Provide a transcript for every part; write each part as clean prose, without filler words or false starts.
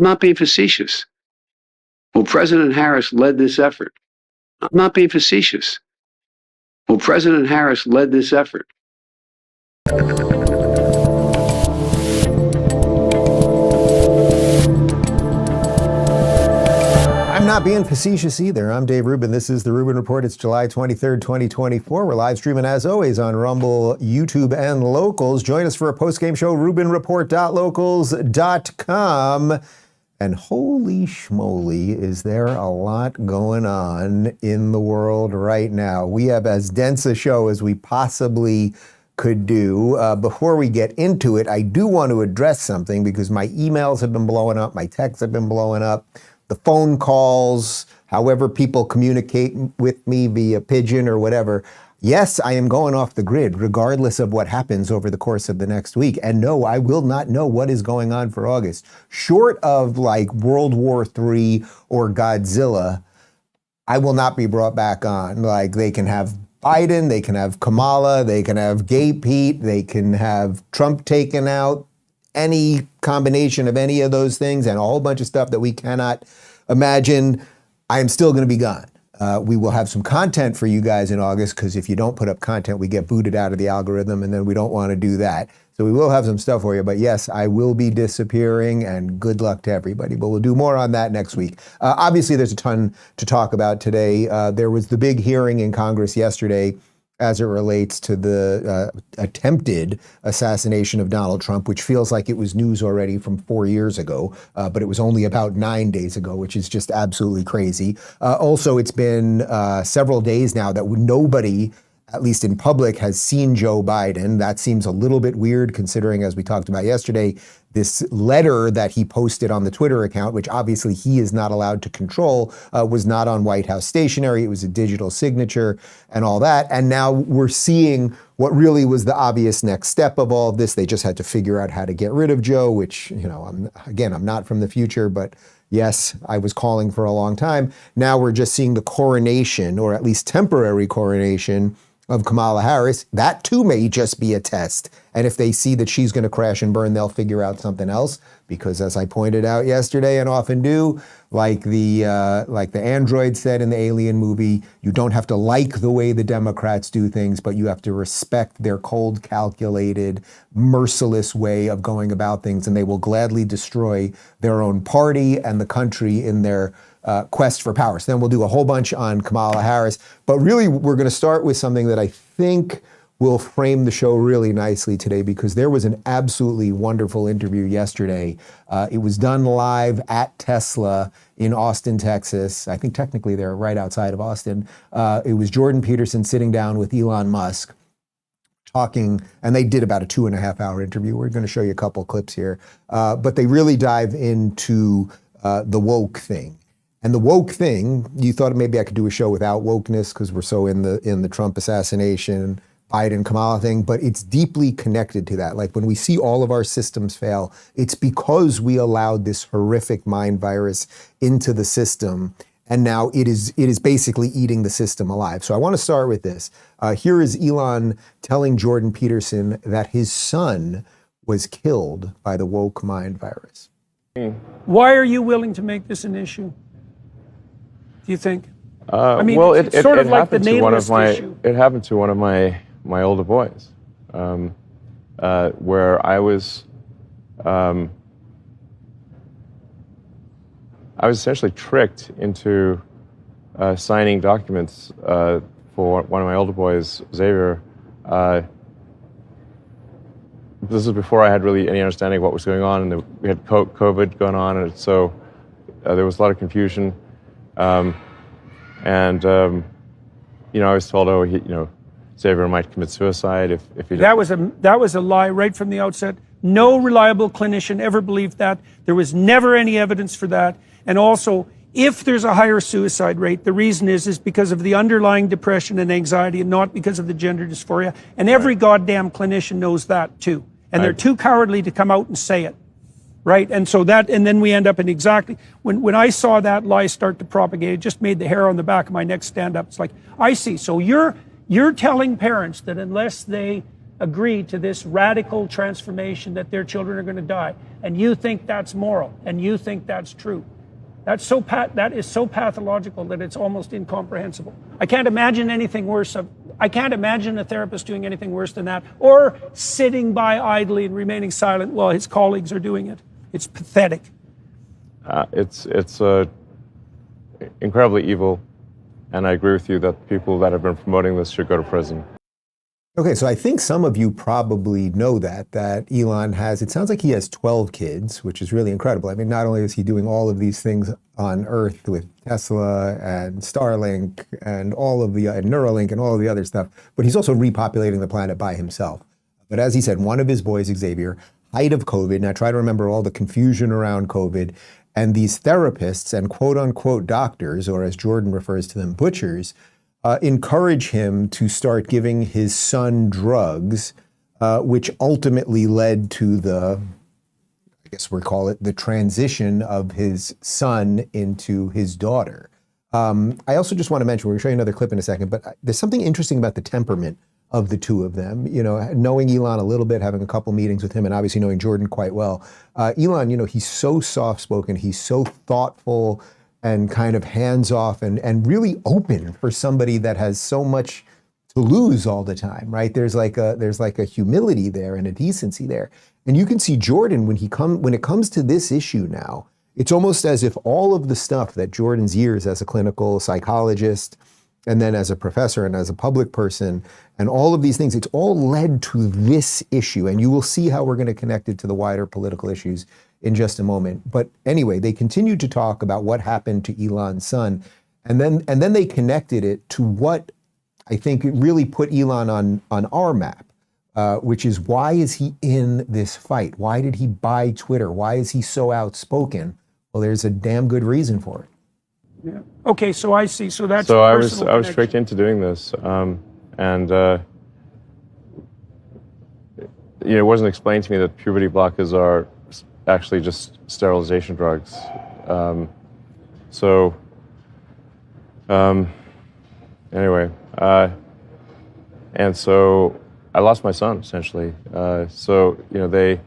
I'm not being facetious. Well, President Harris led this effort. I'm not being facetious. Well, President Harris led this effort. I'm not being facetious either. I'm Dave Rubin. This is the Rubin Report. It's July 23rd, 2024. We're live streaming, as always, on Rumble, YouTube, and Locals. Join us for a post-game show, rubinreport.locals.com. And holy schmoly, is there a lot going on in the world right now. We have as dense a show as we possibly could do. Before we get into it, I do want to address something because my emails have been blowing up, my texts have been blowing up, the phone calls, however people communicate with me via pigeon or whatever. Yes, I am going off the grid, regardless of what happens over the course of the next week. And no, I will not know what is going on for August. Short of like World War III or Godzilla, I will not be brought back on. Like, they can have Biden, they can have Kamala, they can have Gay Pete, they can have Trump taken out, any combination of any of those things and a whole bunch of stuff that we cannot imagine. I am still going to be gone. We will have some content for you guys in August, because if you don't put up content, we get booted out of the algorithm, and then we don't want to do that. So we will have some stuff for you. But yes, I will be disappearing, and good luck to everybody. But we'll do more on that next week. Obviously, there's a ton to talk about today. There was the big hearing in Congress yesterday as it relates to the attempted assassination of Donald Trump, which feels like it was news already from 4 years ago, but it was only about 9 days ago, which is just absolutely crazy. Also, it's been several days now that nobody, at least in public, has seen Joe Biden. That seems a little bit weird, considering, as we talked about yesterday, this letter that he posted on the Twitter account, which obviously he is not allowed to control, was not on White House stationery. It was a digital signature and all that. And now we're seeing what really was the obvious next step of all of this. They just had to figure out how to get rid of Joe, which, you know, I'm not from the future, but yes, I was calling for a long time. Now we're just seeing the coronation, or at least temporary coronation, of Kamala Harris. That too may just be a test. And if they see that she's going to crash and burn, they'll figure out something else. Because as I pointed out yesterday, and often do, like the android said in the Alien movie, you don't have to like the way the Democrats do things, but you have to respect their cold, calculated, merciless way of going about things. And they will gladly destroy their own party and the country in their quest for power. So then we'll do a whole bunch on Kamala Harris. But really, we're going to start with something that I think will frame the show really nicely today, because there was an absolutely wonderful interview yesterday. It was done live at Tesla in Austin, Texas. I think technically they're right outside of Austin. It was Jordan Peterson sitting down with Elon Musk, talking, and they did about a 2.5-hour interview. We're going to show you a couple clips here. But they really dive into the woke thing. And the woke thing, you thought maybe I could do a show without wokeness because we're so in the Trump assassination, Biden, Kamala thing, but it's deeply connected to that. Like, when we see all of our systems fail, it's because we allowed this horrific mind virus into the system, and now it is basically eating the system alive. So I want to start with this. Here is Elon telling Jordan Peterson that his son was killed by the woke mind virus. Why are you willing to make this an issue? Do you think? I mean, well, it's sort of like the natalist issue. It happened to one of my older boys, where I was essentially tricked into signing documents for one of my older boys, Xavier. This was before I had really any understanding of what was going on, and we had COVID going on, and so there was a lot of confusion. I was told, Xavier might commit suicide if he did. That was a lie right from the outset. No reliable clinician ever believed that. There was never any evidence for that. And also, if there's a higher suicide rate, the reason is because of the underlying depression and anxiety, and not because of the gender dysphoria. And every goddamn clinician knows that too. And they're too cowardly to come out and say it. Right? And so and then we end up in exactly, when I saw that lie start to propagate, it just made the hair on the back of my neck stand up. It's like, I see. So you're telling parents that unless they agree to this radical transformation that their children are going to die, and you think that's moral, and you think that's true. That is so pathological that it's almost incomprehensible. I can't imagine anything worse. I can't imagine a therapist doing anything worse than that, or sitting by idly and remaining silent while his colleagues are doing it. It's pathetic. It's incredibly evil, and I agree with you that people that have been promoting this should go to prison. Okay, so I think some of you probably know that Elon has, it sounds like he has 12 kids, which is really incredible. I mean, not only is he doing all of these things on Earth with Tesla and Starlink and all of the, and Neuralink and all of the other stuff, but he's also repopulating the planet by himself. But as he said, one of his boys, Xavier, height of COVID, and I try to remember all the confusion around COVID, and these therapists and quote unquote doctors, or as Jordan refers to them, butchers, encourage him to start giving his son drugs, which ultimately led to the, I guess we'll call it, the transition of his son into his daughter. I also just want to mention, we're going to show you another clip in a second, but there's something interesting about the temperament of the two of them. You know, knowing Elon a little bit, having a couple meetings with him, and obviously knowing Jordan quite well. Elon, you know, he's so soft-spoken, he's so thoughtful, and kind of hands-off and really open for somebody that has so much to lose all the time, right? There's like a humility there and a decency there. And you can see Jordan when it comes to this issue now, it's almost as if all of the stuff that Jordan's years as a clinical psychologist and then as a professor and as a public person and all of these things, it's all led to this issue. And you will see how we're going to connect it to the wider political issues in just a moment. But anyway, they continued to talk about what happened to Elon's son. And then they connected it to what I think really put Elon on our map, which is, why is he in this fight? Why did he buy Twitter? Why is he so outspoken? Well, there's a damn good reason for it. Yeah. Okay, so I see. So that's so I was tricked into doing this, it wasn't explained to me that puberty blockers are actually just sterilization drugs. Anyway, and so I lost my son essentially. They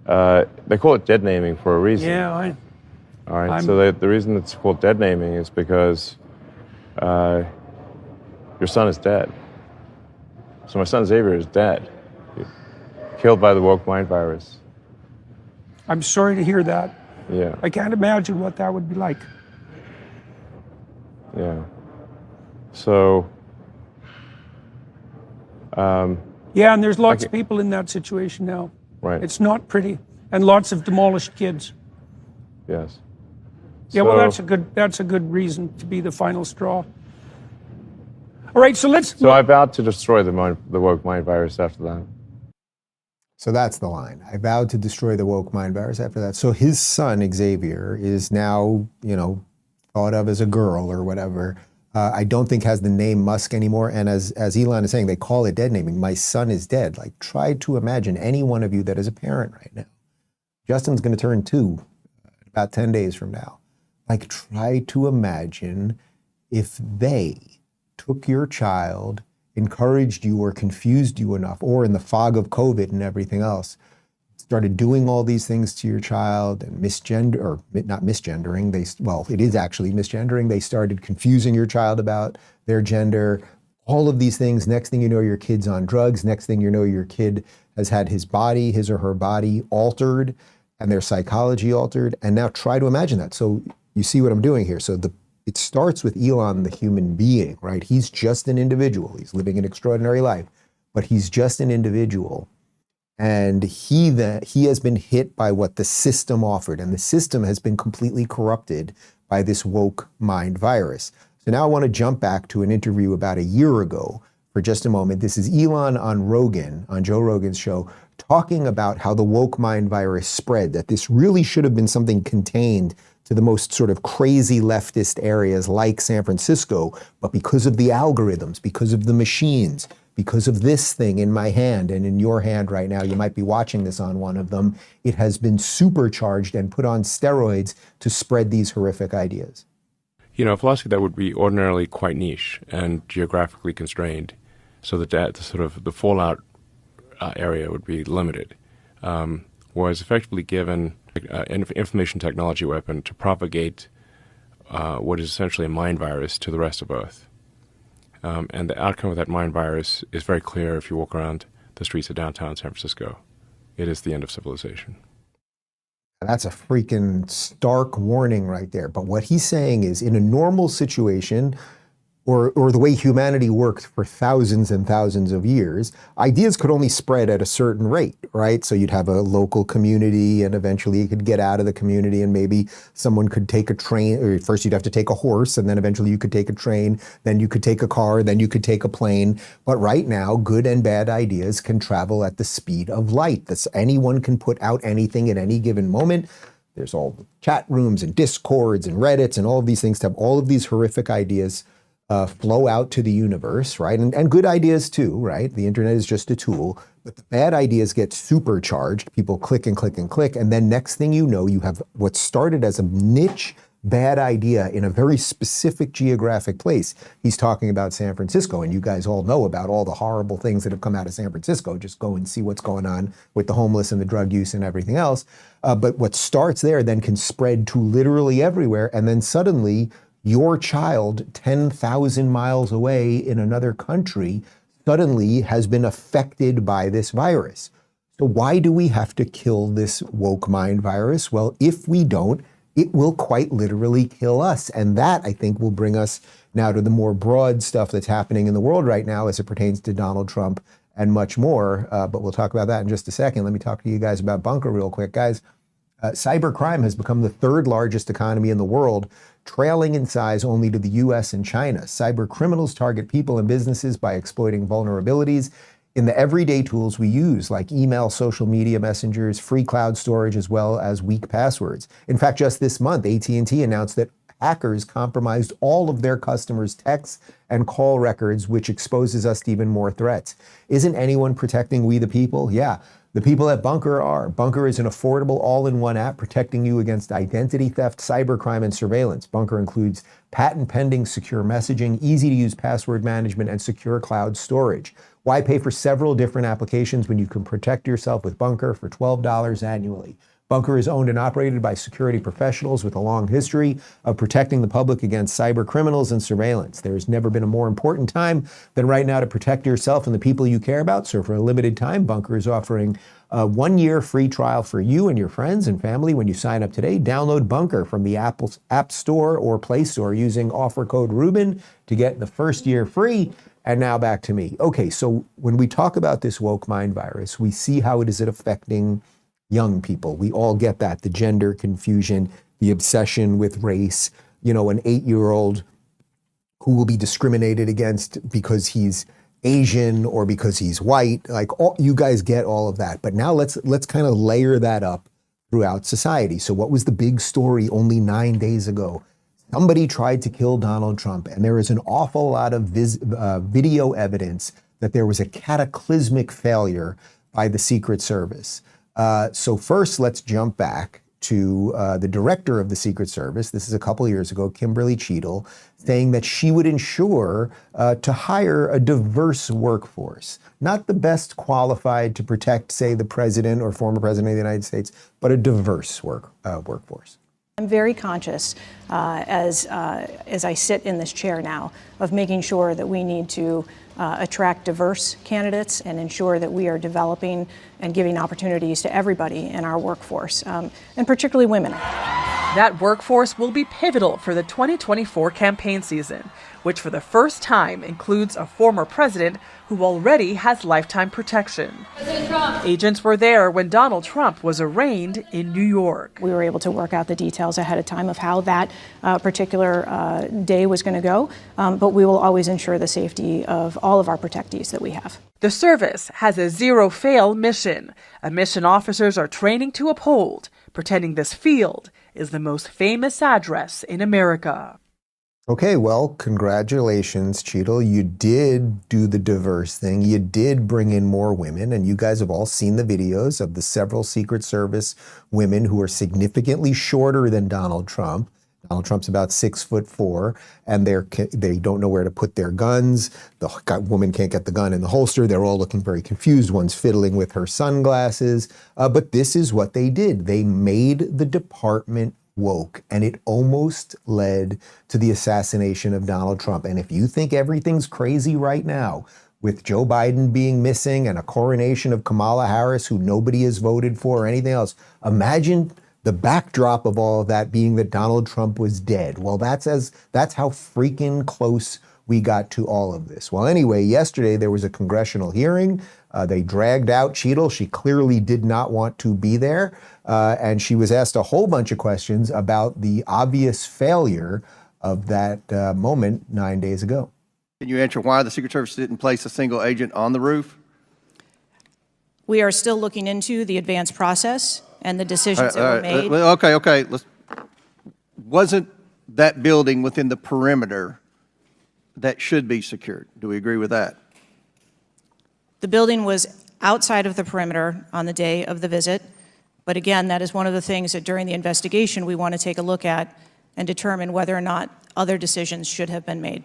call it dead naming for a reason. Yeah, all right. So the reason it's called dead naming is because your son is dead. So my son Xavier is dead, killed by the woke mind virus. I'm sorry to hear that. Yeah. I can't imagine what that would be like. Yeah. So. Yeah, and there's lots of people in that situation now. Right. It's not pretty, and lots of demolished kids. Yes. Yeah, well, that's a good reason to be the final straw. All right, so let's. So I vowed to destroy the woke mind virus after that. So that's the line. I vowed to destroy the woke mind virus after that. So his son, Xavier, is now, thought of as a girl or whatever. I don't think has the name Musk anymore. And as Elon is saying, they call it dead naming. My son is dead. Like, try to imagine any one of you that is a parent right now. Justin's going to turn 2 about 10 days from now. Like, try to imagine if they took your child, encouraged you or confused you enough, or in the fog of COVID and everything else, started doing all these things to your child and not misgendering. It is actually misgendering. They started confusing your child about their gender, all of these things. Next thing you know, your kid's on drugs. Next thing you know, your kid has had his or her body altered and their psychology altered. And now try to imagine that. So you see what I'm doing here. So it starts with Elon, the human being, right? He's just an individual. He's living an extraordinary life, but he's just an individual. And he has been hit by what the system offered, and the system has been completely corrupted by this woke mind virus. So now I want to jump back to an interview about a year ago for just a moment. This is Elon on Joe Rogan's show, talking about how the woke mind virus spread, that this really should have been something contained to the most sort of crazy leftist areas like San Francisco, but because of the algorithms, because of the machines, because of this thing in my hand and in your hand right now, you might be watching this on one of them, it has been supercharged and put on steroids to spread these horrific ideas. A philosophy that would be ordinarily quite niche and geographically constrained, so that the fallout area would be limited, was effectively given an information technology weapon to propagate what is essentially a mind virus to the rest of Earth. And the outcome of that mind virus is very clear if you walk around the streets of downtown San Francisco. It is the end of civilization. That's a freaking stark warning right there. But what he's saying is, in a normal situation, or the way humanity worked for thousands and thousands of years, ideas could only spread at a certain rate, right? So you'd have a local community, and eventually you could get out of the community, and maybe someone could take a train, or first you'd have to take a horse, and then eventually you could take a train, then you could take a car, then you could take a plane. But right now, good and bad ideas can travel at the speed of light. Anyone can put out anything at any given moment. There's all the chat rooms and Discords and Reddits and all of these things to have all of these horrific ideas flow out to the universe, right? And good ideas too, right? The internet is just a tool, but the bad ideas get supercharged. People click and click and click, and then next thing you know, you have what started as a niche bad idea in a very specific geographic place. He's talking about San Francisco, and you guys all know about all the horrible things that have come out of San Francisco. Just go and see what's going on with the homeless and the drug use and everything else. But what starts there then can spread to literally everywhere, and then suddenly your child 10,000 miles away in another country suddenly has been affected by this virus. So why do we have to kill this woke mind virus? Well, if we don't, it will quite literally kill us. And that, I think, will bring us now to the more broad stuff that's happening in the world right now as it pertains to Donald Trump and much more. But we'll talk about that in just a second. Let me talk to you guys about Bunkr real quick, guys. Cybercrime has become the third largest economy in the world, trailing in size only to the US and China. Cyber criminals target people and businesses by exploiting vulnerabilities in the everyday tools we use, like email, social media messengers, free cloud storage, as well as weak passwords. In fact, just this month, AT&T announced that hackers compromised all of their customers' texts and call records, which exposes us to even more threats. Isn't anyone protecting we the people? Yeah. The people at Bunkr are. Bunkr is an affordable all-in-one app protecting you against identity theft, cybercrime, and surveillance. Bunkr includes patent-pending secure messaging, easy-to-use password management, and secure cloud storage. Why pay for several different applications when you can protect yourself with Bunkr for $12 annually? Bunkr is owned and operated by security professionals with a long history of protecting the public against cyber criminals and surveillance. There has never been a more important time than right now to protect yourself and the people you care about. So for a limited time, Bunkr is offering a 1-year free trial for you and your friends and family when you sign up today. Download Bunkr from the Apple App Store or Play Store using offer code Rubin to get the first year free. And now back to me. Okay, so when we talk about this woke mind virus, we see how it is affecting young people. We all get that, the gender confusion, the obsession with race, an 8-year-old who will be discriminated against because he's Asian or because he's white. You guys get all of that. But now let's kind of layer that up throughout society. So what was the big story only 9 days ago? Somebody tried to kill Donald Trump, and there is an awful lot of video evidence that there was a cataclysmic failure by the Secret Service. So first, let's jump back to the director of the Secret Service. This is a couple years ago, Kimberly Cheadle, saying that she would ensure to hire a diverse workforce, not the best qualified to protect, say, the president or former president of the United States, but a diverse workforce. I'm very conscious as I sit in this chair now of making sure that we need to attract diverse candidates and ensure that we are developing and giving opportunities to everybody in our workforce, and particularly women. That workforce will be pivotal for the 2024 campaign season, which for the first time includes a former president who already has lifetime protection. Agents were there when Donald Trump was arraigned in New York. We were able to work out the details ahead of time of how that particular day was going to go, but we will always ensure the safety of all of our protectees that we have. The service has a zero-fail mission, a mission officers are training to uphold, pretending this field is the most famous address in America. Okay, well, congratulations, Cheadle. You did do the diverse thing. You did bring in more women, and you guys have all seen the videos of the several Secret Service women who are significantly shorter than Donald Trump. Donald Trump's about 6'4", and they don't know where to put their guns. The woman can't get the gun in the holster. They're all looking very confused. One's fiddling with her sunglasses. But this is what they did. They made the department woke, and it almost led to the assassination of Donald Trump. And if you think everything's crazy right now, with Joe Biden being missing and a coronation of Kamala Harris, who nobody has voted for or anything else, imagine the backdrop of all of that being that Donald Trump was dead. Well, that's how freaking close we got to all of this. Well, anyway, yesterday there was a congressional hearing. They dragged out Cheadle. She clearly did not want to be there. And she was asked a whole bunch of questions about the obvious failure of that moment 9 days ago. Can you answer why the Secret Service didn't place a single agent on the roof? We are still looking into the advanced process and the decisions that were made. Okay. Wasn't that building within the perimeter that should be secured? Do we agree with that? The building was outside of the perimeter on the day of the visit. But again, that is one of the things that during the investigation we want to take a look at and determine whether or not other decisions should have been made.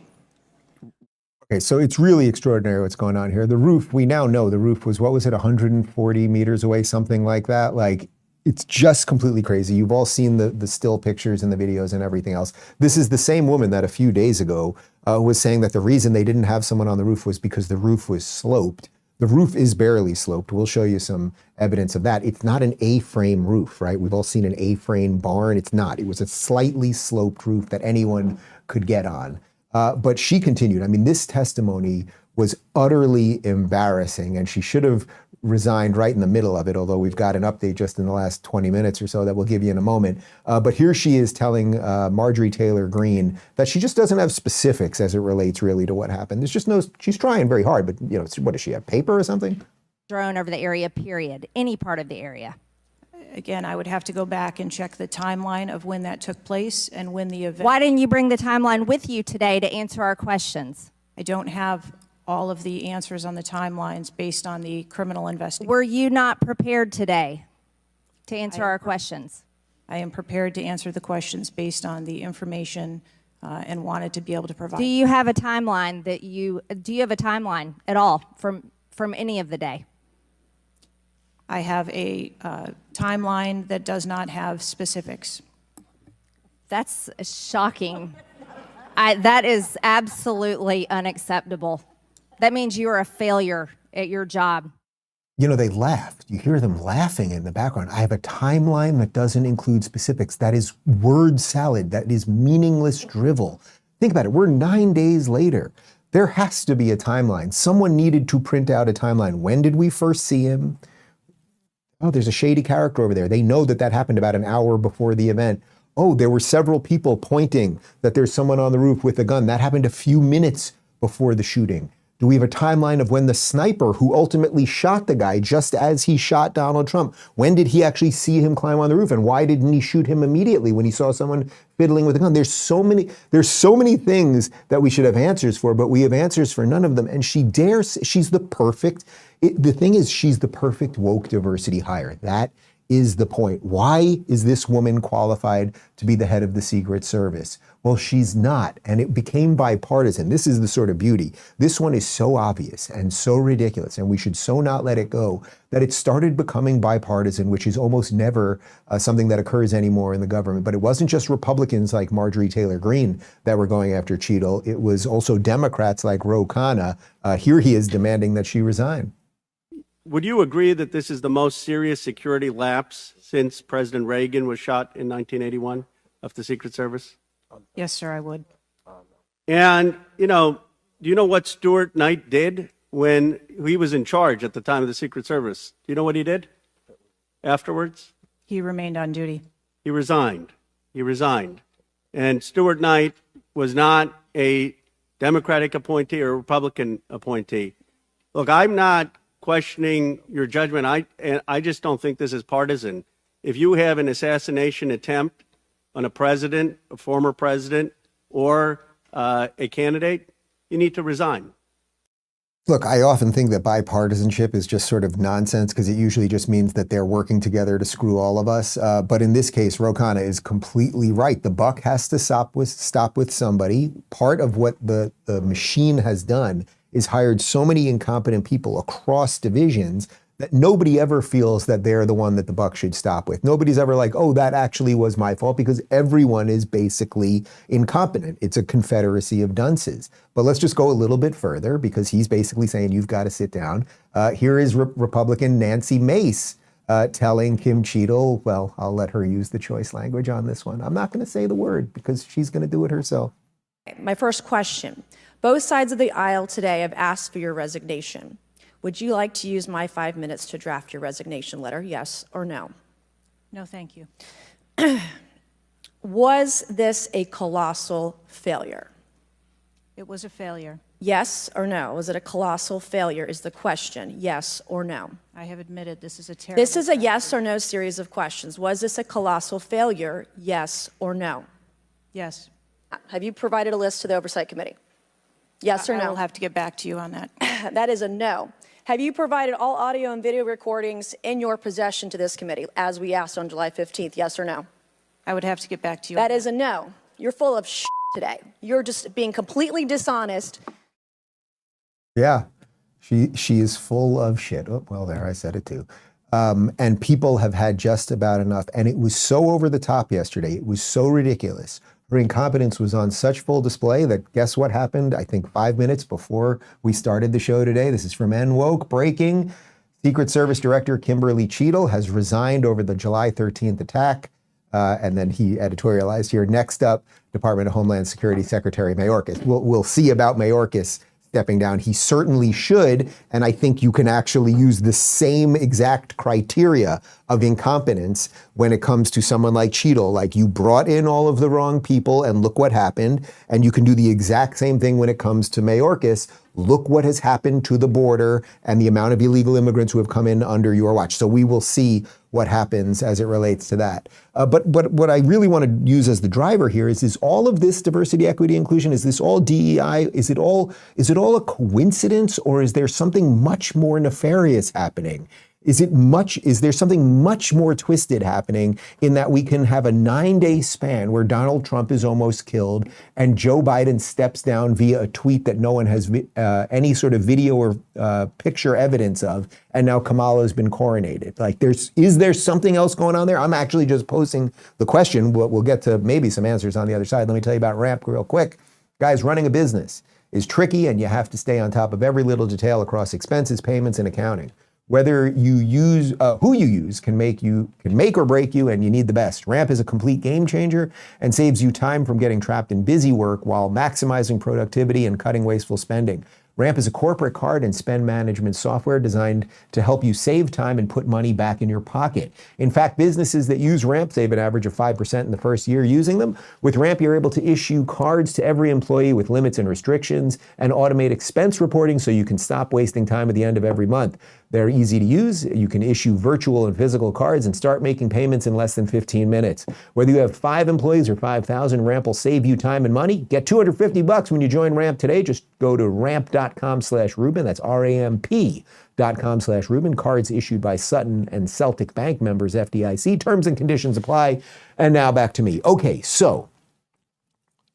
Okay, so it's really extraordinary what's going on here. The roof, we now know the roof was, 140 meters away, something like that. Like, it's just completely crazy. You've all seen the still pictures and the videos and everything else. This is the same woman that a few days ago was saying that the reason they didn't have someone on the roof was because the roof was sloped. The roof is barely sloped. We'll show you some evidence of that. It's not an A-frame roof, right? We've all seen an A-frame barn. It's not. It was a slightly sloped roof that anyone could get on. But she continued. I mean, this testimony was utterly embarrassing, and she should have resigned right in the middle of it, although we've got an update just in the last 20 minutes or so that we'll give you in a moment. But here she is telling Marjorie Taylor Greene that she just doesn't have specifics as it relates really to what happened. There's just no, she's trying very hard, but you know, what does she have, paper or something? Drone over the area, period, any part of the area. Again, I would have to go back and check the timeline of when that took place and when the event. Why didn't you bring the timeline with you today to answer our questions? I don't have all of the answers on the timelines based on the criminal investigation. Were you not prepared today to answer our questions? I am prepared to answer the questions based on the information and wanted to be able to provide. Do you have a timeline do you have a timeline at all from any of the day? I have a timeline that does not have specifics. That's shocking. That is absolutely unacceptable. That means you are a failure at your job. You know, they laughed. You hear them laughing in the background. I have a timeline that doesn't include specifics. That is word salad. That is meaningless drivel. Think about it. We're 9 days later. There has to be a timeline. Someone needed to print out a timeline. When did we first see him? Oh, there's a shady character over there. They know that that happened about an hour before the event. Oh, there were several people pointing that there's someone on the roof with a gun. That happened a few minutes before the shooting. Do we have a timeline of when the sniper who ultimately shot the guy just as he shot Donald Trump, when did he actually see him climb on the roof? And why didn't he shoot him immediately when he saw someone fiddling with a gun? There's so many things that we should have answers for, but we have answers for none of them. And she's the perfect woke diversity hire. That is the point. Why is this woman qualified to be the head of the Secret Service? Well, she's not, and it became bipartisan. This is the sort of beauty. This one is so obvious and so ridiculous, and we should so not let it go, that it started becoming bipartisan, which is almost never something that occurs anymore in the government. But it wasn't just Republicans like Marjorie Taylor Greene that were going after Cheadle. It was also Democrats like Ro Khanna. Here he is demanding that she resign. Would you agree that this is the most serious security lapse since President Reagan was shot in 1981 of the Secret Service? Yes, sir, I would. And, do you know what Stuart Knight did when he was in charge at the time of the Secret Service? Do you know what he did afterwards? He remained on duty. He resigned. And Stuart Knight was not a Democratic appointee or a Republican appointee. Look, I'm not questioning your judgment. I just don't think this is partisan. If you have an assassination attempt on a president, a former president, or a candidate, you need to resign. Look, I often think that bipartisanship is just sort of nonsense because it usually just means that they're working together to screw all of us. But in this case, Ro Khanna is completely right. The buck has to stop with somebody. Part of what the machine has done is hired so many incompetent people across divisions that nobody ever feels that they're the one that the buck should stop with. Nobody's ever like, oh, that actually was my fault, because everyone is basically incompetent. It's a confederacy of dunces. But let's just go a little bit further, because he's basically saying you've got to sit down. Here is Republican Nancy Mace telling Kim Cheadle, well, I'll let her use the choice language on this one. I'm not going to say the word because she's going to do it herself. My first question, both sides of the aisle today have asked for your resignation. Would you like to use my 5 minutes to draft your resignation letter, yes or no? No, thank you. Was this a colossal failure? It was a failure. Yes or no? Was it a colossal failure is the question, yes or no? I have admitted this is a terrible This is a yes or no series of questions. Was this a colossal failure, yes or no? Yes. Have you provided a list to the Oversight Committee? Yes or no? I will have to get back to you on that. That is a no. Have you provided all audio and video recordings in your possession to this committee, as we asked on July 15th, yes or no? I would have to get back to you. That is a no. You're full of shit today. You're just being completely dishonest. Yeah, she is full of shit. Oh, well, there, I said it too. And people have had just about enough. And it was so over the top yesterday. It was so ridiculous. Her incompetence was on such full display that guess what happened, I think 5 minutes before we started the show today. This is from NWOKE breaking. Secret Service Director Kimberly Cheadle has resigned over the July 13th attack. And then he editorialized here. Next up, Department of Homeland Security Secretary Mayorkas. We'll see about Mayorkas stepping down. He certainly should, and I think you can actually use the same exact criteria of incompetence when it comes to someone like Cheadle. Like, you brought in all of the wrong people and look what happened, and you can do the exact same thing when it comes to Mayorkas. Look what has happened to the border and the amount of illegal immigrants who have come in under your watch. So we will see what happens as it relates to that. But what I really want to use as the driver here is all of this diversity, equity, inclusion, is this all DEI? Is it all a coincidence, or is there something much more nefarious happening? Is there something much more twisted happening in that we can have a 9-day span where Donald Trump is almost killed and Joe Biden steps down via a tweet that no one has any sort of video or picture evidence of, and now Kamala has been coronated? Like, is there something else going on there? I'm actually just posing the question. We'll get to maybe some answers on the other side. Let me tell you about RAMP real quick. Guys, running a business is tricky, and you have to stay on top of every little detail across expenses, payments, and accounting. Whether you use, who you use can make or break you, and you need the best. RAMP is a complete game changer and saves you time from getting trapped in busy work while maximizing productivity and cutting wasteful spending. RAMP is a corporate card and spend management software designed to help you save time and put money back in your pocket. In fact, businesses that use RAMP save an average of 5% in the first year using them. With RAMP, you're able to issue cards to every employee with limits and restrictions and automate expense reporting so you can stop wasting time at the end of every month. They're easy to use. You can issue virtual and physical cards and start making payments in less than 15 minutes. Whether you have 5 employees or 5,000, RAMP will save you time and money. Get $250 when you join RAMP today. Just go to ramp.com/Rubin. That's RAMP.com/Rubin. Cards issued by Sutton and Celtic Bank, members FDIC. Terms and conditions apply. And now back to me. Okay, so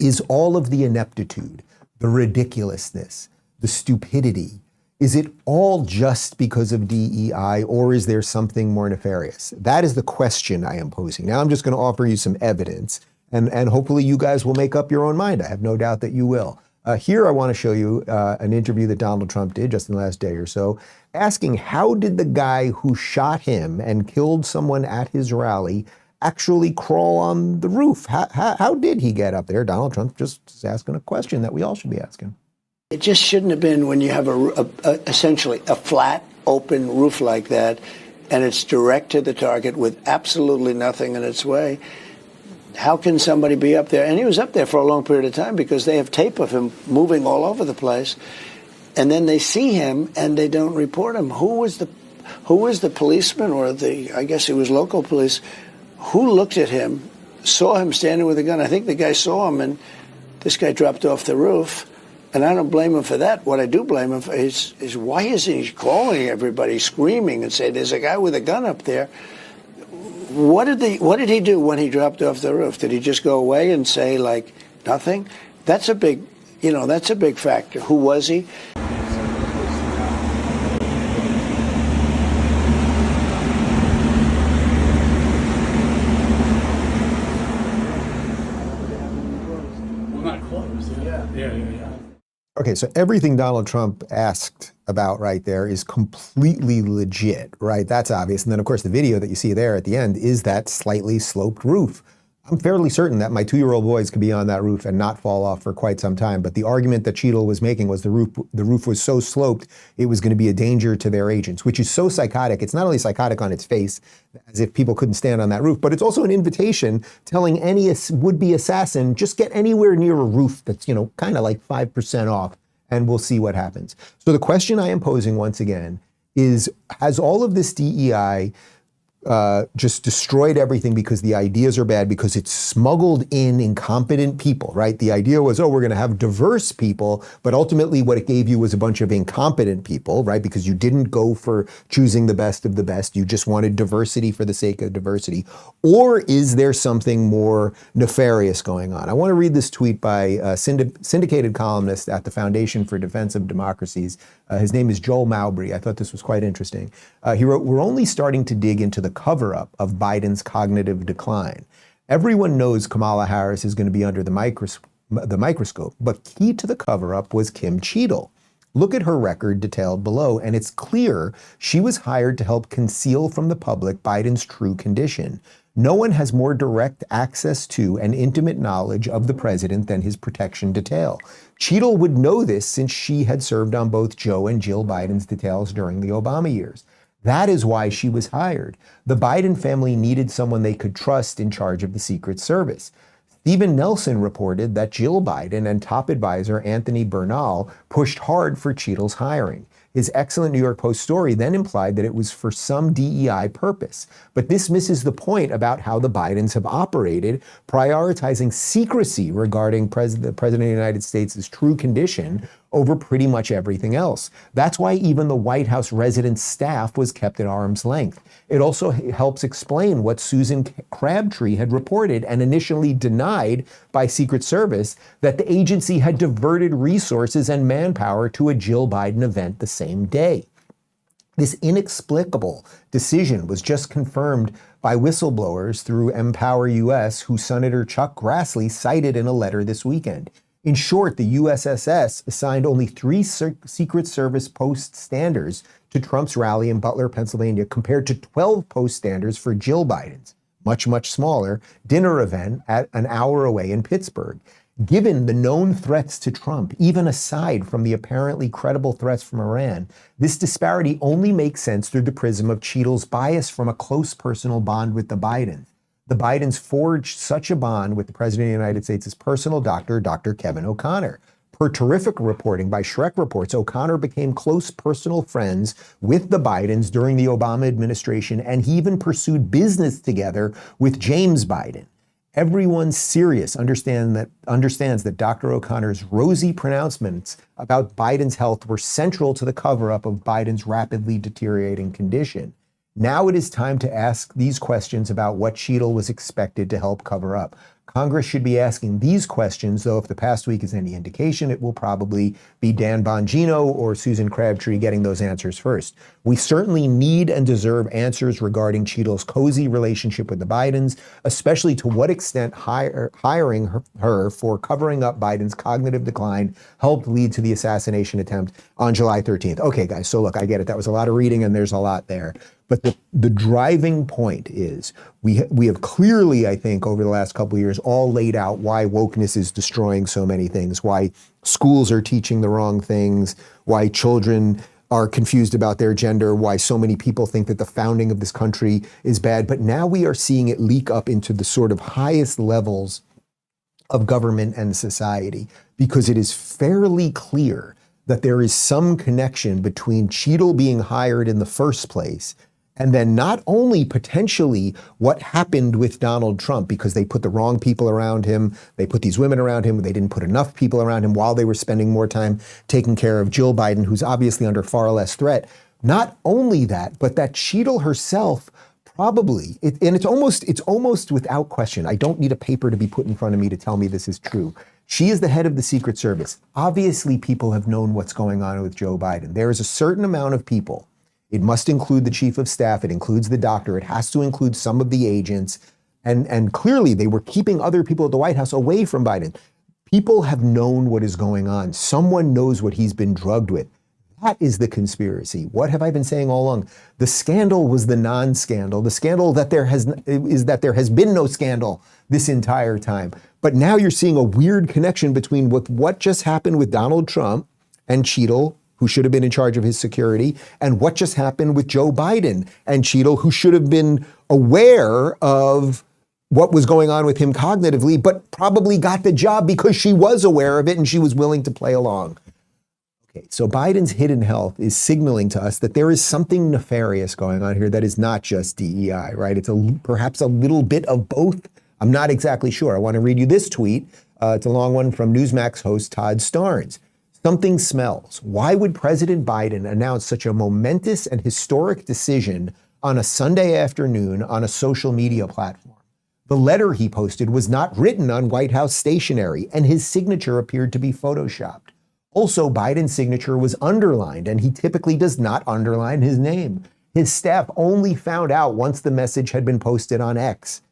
is all of the ineptitude, the ridiculousness, the stupidity, is it all just because of DEI, or is there something more nefarious? That is the question I am posing. Now I'm just going to offer you some evidence, and hopefully you guys will make up your own mind. I have no doubt that you will. Here I want to show you an interview that Donald Trump did just in the last day or so, asking how did the guy who shot him and killed someone at his rally actually crawl on the roof? How did he get up there? Donald Trump just is asking a question that we all should be asking. It just shouldn't have been when you have essentially a flat, open roof like that, and it's direct to the target with absolutely nothing in its way. How can somebody be up there? And he was up there for a long period of time because they have tape of him moving all over the place. And then they see him and they don't report him. Who was the policeman, or I guess it was local police, who looked at him, saw him standing with a gun? I think the guy saw him, and this guy dropped off the roof. And I don't blame him for that. What I do blame him for is why isn't he calling everybody, screaming and saying, there's a guy with a gun up there? What did he do when he dropped off the roof? Did he just go away and say, like, nothing? That's a big, that's a big factor. Who was he? Okay, so everything Donald Trump asked about right there is completely legit, right? That's obvious. And then, of course, the video that you see there at the end is that slightly sloped roof. I'm fairly certain that my 2-year-old boys could be on that roof and not fall off for quite some time. But the argument that Cheadle was making was the roof was so sloped, it was going to be a danger to their agents, which is so psychotic. It's not only psychotic on its face, as if people couldn't stand on that roof, but it's also an invitation telling any would-be assassin, just get anywhere near a roof that's, kind of like 5% off, and we'll see what happens. So the question I am posing once again is, has all of this DEI just destroyed everything because the ideas are bad, because it's smuggled in incompetent people, right? The idea was, we're going to have diverse people, but ultimately what it gave you was a bunch of incompetent people, right? Because you didn't go for choosing the best of the best. You just wanted diversity for the sake of diversity. Or is there something more nefarious going on? I want to read this tweet by a syndicated columnist at the Foundation for Defense of Democracies. His name is Joel Mowbray. I thought this was quite interesting. He wrote, "We're only starting to dig into the cover-up of Biden's cognitive decline. Everyone knows Kamala Harris is going to be under the microscope, but key to the cover-up was Kim Cheadle. Look at her record detailed below, and it's clear she was hired to help conceal from the public Biden's true condition. No one has more direct access to and intimate knowledge of the president than his protection detail. Cheadle would know this since she had served on both Joe and Jill Biden's details during the Obama years. That is why she was hired. The Biden family needed someone they could trust in charge of the Secret Service. Stephen Nelson reported that Jill Biden and top advisor Anthony Bernal pushed hard for Cheadle's hiring. His excellent New York Post story then implied that it was for some DEI purpose. But this misses the point about how the Bidens have operated, prioritizing secrecy regarding the President of the United States' true condition over pretty much everything else. That's why even the White House resident staff was kept at arm's length. It also helps explain what Susan Crabtree had reported and initially denied by Secret Service, that the agency had diverted resources and manpower to a Jill Biden event the same day. This inexplicable decision was just confirmed by whistleblowers through Empower US, who Senator Chuck Grassley cited in a letter this weekend. In short, the USSS assigned only 3 Secret Service post standers to Trump's rally in Butler, Pennsylvania, compared to 12 post standers for Jill Biden's much, much smaller dinner event at an hour away in Pittsburgh. Given the known threats to Trump, even aside from the apparently credible threats from Iran, this disparity only makes sense through the prism of Cheadle's bias from a close personal bond with the Bidens. The Bidens forged such a bond with the President of the United States' personal doctor, Dr. Kevin O'Connor. Per terrific reporting by Shrek Reports, O'Connor became close personal friends with the Bidens during the Obama administration, and he even pursued business together with James Biden. Everyone serious understands that Dr. O'Connor's rosy pronouncements about Biden's health were central to the cover-up of Biden's rapidly deteriorating condition. Now it is time to ask these questions about what Cheadle was expected to help cover up. Congress should be asking these questions, though if the past week is any indication, it will probably be Dan Bongino or Susan Crabtree getting those answers first. We certainly need and deserve answers regarding Cheadle's cozy relationship with the Bidens, especially to what extent hiring her for covering up Biden's cognitive decline helped lead to the assassination attempt on July 13th. Okay, guys, so look, I get it. That was a lot of reading and there's a lot there. But the driving point is we have clearly, I think, over the last couple of years, all laid out why wokeness is destroying so many things, why schools are teaching the wrong things, why children are confused about their gender, why so many people think that the founding of this country is bad. But now we are seeing it leak up into the sort of highest levels of government and society, because it is fairly clear that there is some connection between Cheadle being hired in the first place And then not only potentially what happened with Donald Trump, because they put the wrong people around him, they put these women around him, they didn't put enough people around him while they were spending more time taking care of Jill Biden, who's obviously under far less threat. Not only that, but that Cheadle herself probably, and it's almost without question. I don't need a paper to be put in front of me to tell me this is true. She is the head of the Secret Service. Obviously, people have known what's going on with Joe Biden. There is a certain amount of people. It must include the chief of staff. It includes the doctor. It has to include some of the agents. And clearly, they were keeping other people at the White House away from Biden. People have known what is going on. Someone knows what he's been drugged with. That is the conspiracy. What have I been saying all along? The scandal was the non-scandal. The scandal that there has been no scandal this entire time. But now you're seeing a weird connection between what just happened with Donald Trump and Cheadle, who should have been in charge of his security, and what just happened with Joe Biden and Cheadle, who should have been aware of what was going on with him cognitively, but probably got the job because she was aware of it and she was willing to play along. Okay, so Biden's hidden health is signaling to us that there is something nefarious going on here that is not just DEI, right? It's perhaps a little bit of both. I'm not exactly sure. I want to read you this tweet. It's a long one from Newsmax host Todd Starnes. Something smells. Why would President Biden announce such a momentous and historic decision on a Sunday afternoon on a social media platform? The letter he posted was not written on White House stationery, and his signature appeared to be photoshopped. Also, Biden's signature was underlined, and he typically does not underline his name. His staff only found out once the message had been posted on X.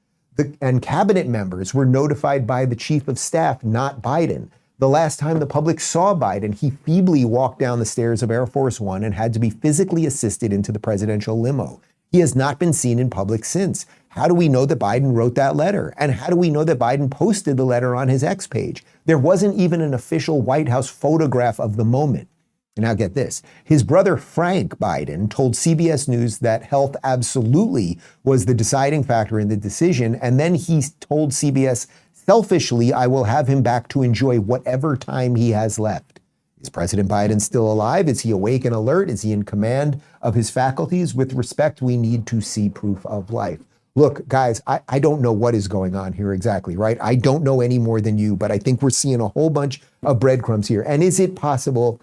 And cabinet members were notified by the chief of staff, not Biden. The last time the public saw Biden, he feebly walked down the stairs of Air Force One and had to be physically assisted into the presidential limo. He has not been seen in public since. How do we know that Biden wrote that letter? And how do we know that Biden posted the letter on his X page? There wasn't even an official White House photograph of the moment. And now get this. His brother Frank Biden told CBS News that health absolutely was the deciding factor in the decision. And then he told CBS, selfishly, I will have him back to enjoy whatever time he has left. Is President Biden still alive? Is he awake and alert? Is he in command of his faculties? With respect, we need to see proof of life. Look, guys, I don't know what is going on here exactly, right? I don't know any more than you, but I think we're seeing a whole bunch of breadcrumbs here. And is it possible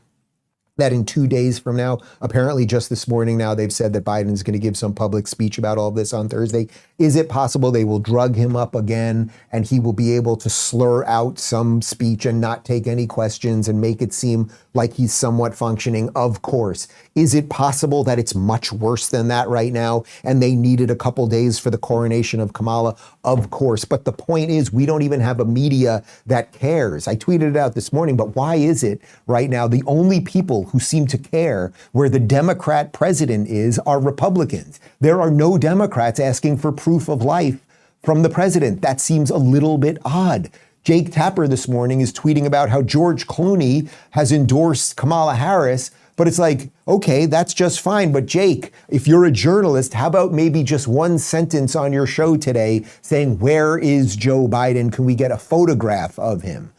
that in 2 days from now, apparently just this morning now, they've said that Biden is going to give some public speech about all of this on Thursday. Is it possible they will drug him up again and he will be able to slur out some speech and not take any questions and make it seem like he's somewhat functioning? Of course. Is it possible that it's much worse than that right now and they needed a couple days for the coronation of Kamala? Of course. But the point is, we don't even have a media that cares. I tweeted it out this morning, but why is it right now the only people who seem to care where the Democrat president is are Republicans? There are no Democrats asking for proof of life from the president. That seems a little bit odd. Jake Tapper this morning is tweeting about how George Clooney has endorsed Kamala Harris, but it's like, okay, that's just fine. But Jake, if you're a journalist, how about maybe just one sentence on your show today saying, where is Joe Biden? Can we get a photograph of him?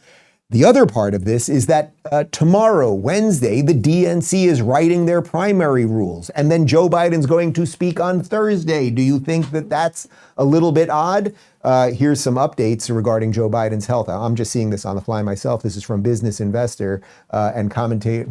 The other part of this is that tomorrow, Wednesday, the DNC is writing their primary rules, and then Joe Biden's going to speak on Thursday. Do you think that that's a little bit odd? Here's some updates regarding Joe Biden's health. I'm just seeing this on the fly myself. This is from Business Investor and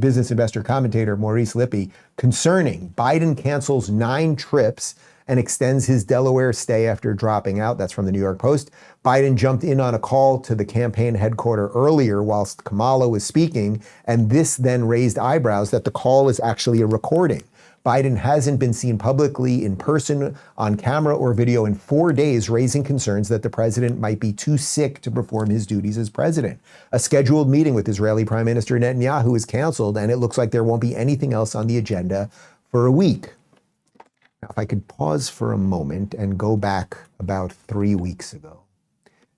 Business Investor commentator Maurice Lippi. Concerning, Biden cancels 9 trips and extends his Delaware stay after dropping out. That's from the New York Post. Biden jumped in on a call to the campaign headquarters earlier whilst Kamala was speaking, and this then raised eyebrows that the call is actually a recording. Biden hasn't been seen publicly in person, on camera or video in 4 days, raising concerns that the president might be too sick to perform his duties as president. A scheduled meeting with Israeli Prime Minister Netanyahu is canceled, and it looks like there won't be anything else on the agenda for a week. Now, if I could pause for a moment and go back about 3 weeks ago,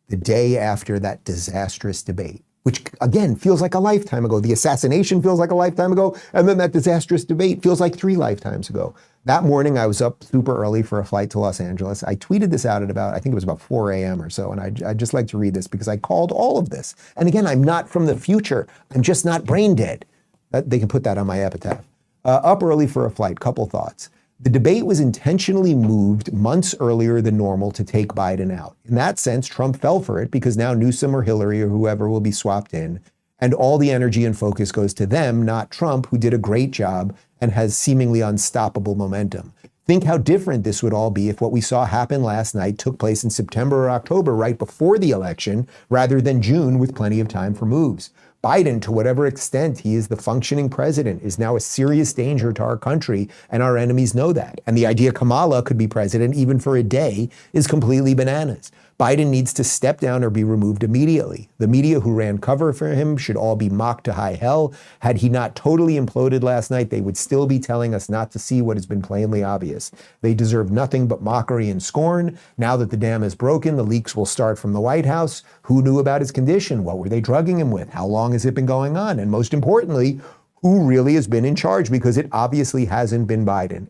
the day after that disastrous debate, which again feels like a lifetime ago. The assassination feels like a lifetime ago, and then that disastrous debate feels like 3 lifetimes ago. That morning, I was up super early for a flight to Los Angeles. I tweeted this out at about, I think it was about 4 a.m. or so, and I'd just like to read this because I called all of this. And again, I'm not from the future. I'm just not brain dead. They can put that on my epitaph. Up early for a flight, couple thoughts. The debate was intentionally moved months earlier than normal to take Biden out. In that sense, Trump fell for it because now Newsom or Hillary or whoever will be swapped in, and all the energy and focus goes to them, not Trump, who did a great job and has seemingly unstoppable momentum. Think how different this would all be if what we saw happen last night took place in September or October, right before the election, rather than June with plenty of time for moves. Biden, to whatever extent he is the functioning president, is now a serious danger to our country, and our enemies know that. And the idea Kamala could be president even for a day is completely bananas. Biden needs to step down or be removed immediately. The media who ran cover for him should all be mocked to high hell. Had he not totally imploded last night, they would still be telling us not to see what has been plainly obvious. They deserve nothing but mockery and scorn. Now that the dam is broken, the leaks will start from the White House. Who knew about his condition? What were they drugging him with? How long has it been going on? And most importantly, who really has been in charge? Because it obviously hasn't been Biden.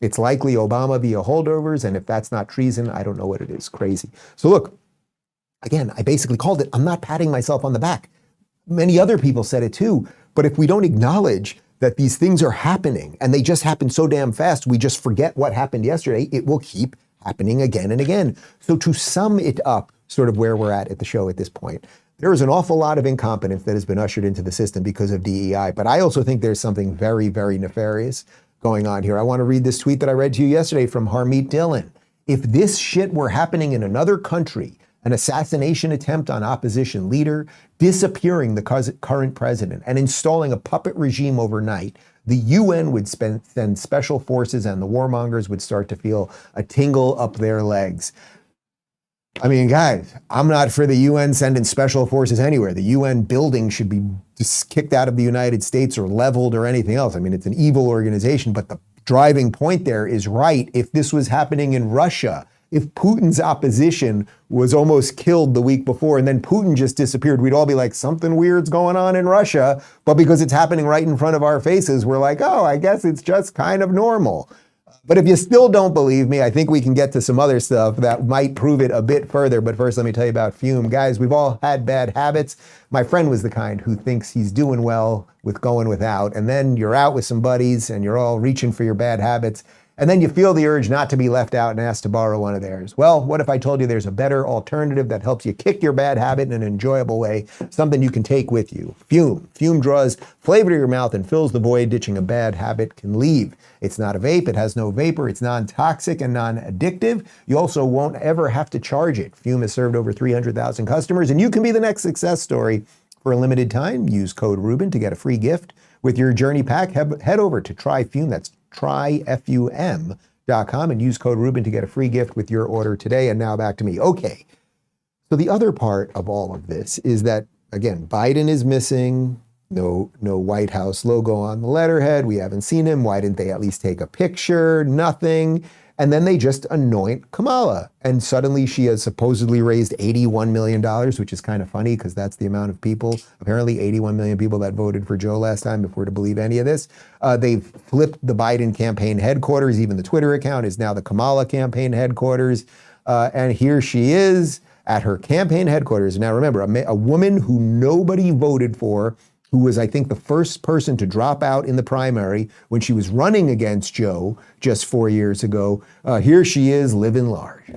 It's likely Obama via holdovers, and if that's not treason, I don't know what it is. Crazy. So look, again, I basically called it. I'm not patting myself on the back. Many other people said it too, but if we don't acknowledge that these things are happening, and they just happen so damn fast, we just forget what happened yesterday, it will keep happening again and again. So to sum it up, sort of where we're at the show at this point, there is an awful lot of incompetence that has been ushered into the system because of DEI, but I also think there's something very, very nefarious going on here. I want to read this tweet that I read to you yesterday from Harmeet Dillon. If this shit were happening in another country, an assassination attempt on opposition leader, disappearing the current president, and installing a puppet regime overnight, the UN would send special forces and the warmongers would start to feel a tingle up their legs. I mean, guys, I'm not for the UN sending special forces anywhere. The UN building should be just kicked out of the United States or leveled or anything else. I mean, it's an evil organization, but the driving point there is right. If this was happening in Russia, if Putin's opposition was almost killed the week before and then Putin just disappeared, we'd all be like, something weird's going on in Russia. But because it's happening right in front of our faces, we're like, oh, I guess it's just kind of normal. But if you still don't believe me, I think we can get to some other stuff that might prove it a bit further. But first, let me tell you about Fume. Guys, we've all had bad habits. My friend was the kind who thinks he's doing well with going without. And then you're out with some buddies and you're all reaching for your bad habits. And then you feel the urge not to be left out and asked to borrow one of theirs. Well, what if I told you there's a better alternative that helps you kick your bad habit in an enjoyable way, something you can take with you? Fume. Fume draws flavor to your mouth and fills the void ditching a bad habit can leave. It's not a vape, it has no vapor, it's non-toxic and non-addictive. You also won't ever have to charge it. Fume has served over 300,000 customers, and you can be the next success story. For a limited time, use code Rubin to get a free gift with your Journey Pack. Head over to TryFume, that's tryfum.com, and use code Rubin to get a free gift with your order today. And now back to me. Okay, so the other part of all of this is that, again, Biden is missing. No White House logo on the letterhead. We haven't seen him. Why didn't they at least take a picture? Nothing. And then they just anoint Kamala. And suddenly she has supposedly raised $81 million, which is kind of funny because that's the amount of people, apparently 81 million people that voted for Joe last time, if we're to believe any of this. They've flipped the Biden campaign headquarters. Even the Twitter account is now the Kamala campaign headquarters. And here she is at her campaign headquarters. Now remember, a woman who nobody voted for, who was, I think, the first person to drop out in the primary when she was running against Joe just 4 years ago. Here she is, living large.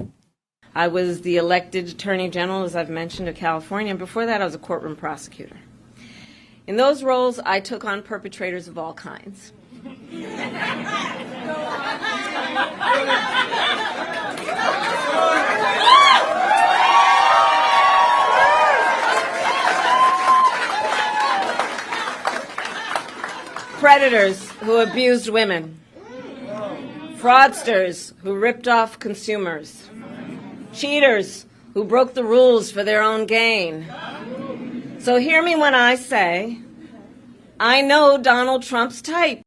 I was the elected Attorney General, as I've mentioned, of California. And before that, I was a courtroom prosecutor. In those roles, I took on perpetrators of all kinds. Predators who abused women, fraudsters who ripped off consumers, cheaters who broke the rules for their own gain. So hear me when I say, I know Donald Trump's type.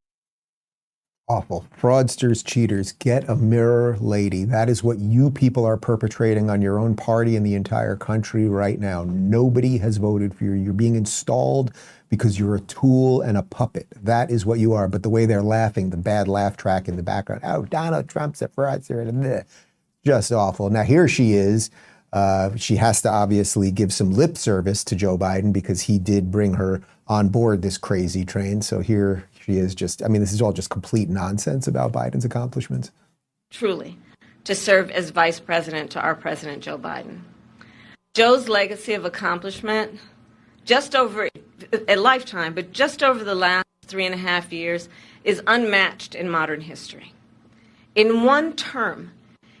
Awful. Fraudsters, cheaters, get a mirror, lady. That is what you people are perpetrating on your own party and the entire country right now. Nobody has voted for you. You're being installed because you're a tool and a puppet. That is what you are. But the way they're laughing, the bad laugh track in the background, oh, Donald Trump's a fraudster, just awful. Now here she is. She has to obviously give some lip service to Joe Biden because he did bring her on board this crazy train. So here She is just, I mean, this is all just complete nonsense about Biden's accomplishments. Truly, to serve as vice president to our President Joe Biden. Joe's legacy of accomplishment, just over a lifetime, but just over the last 3.5 years, is unmatched in modern history. In one term,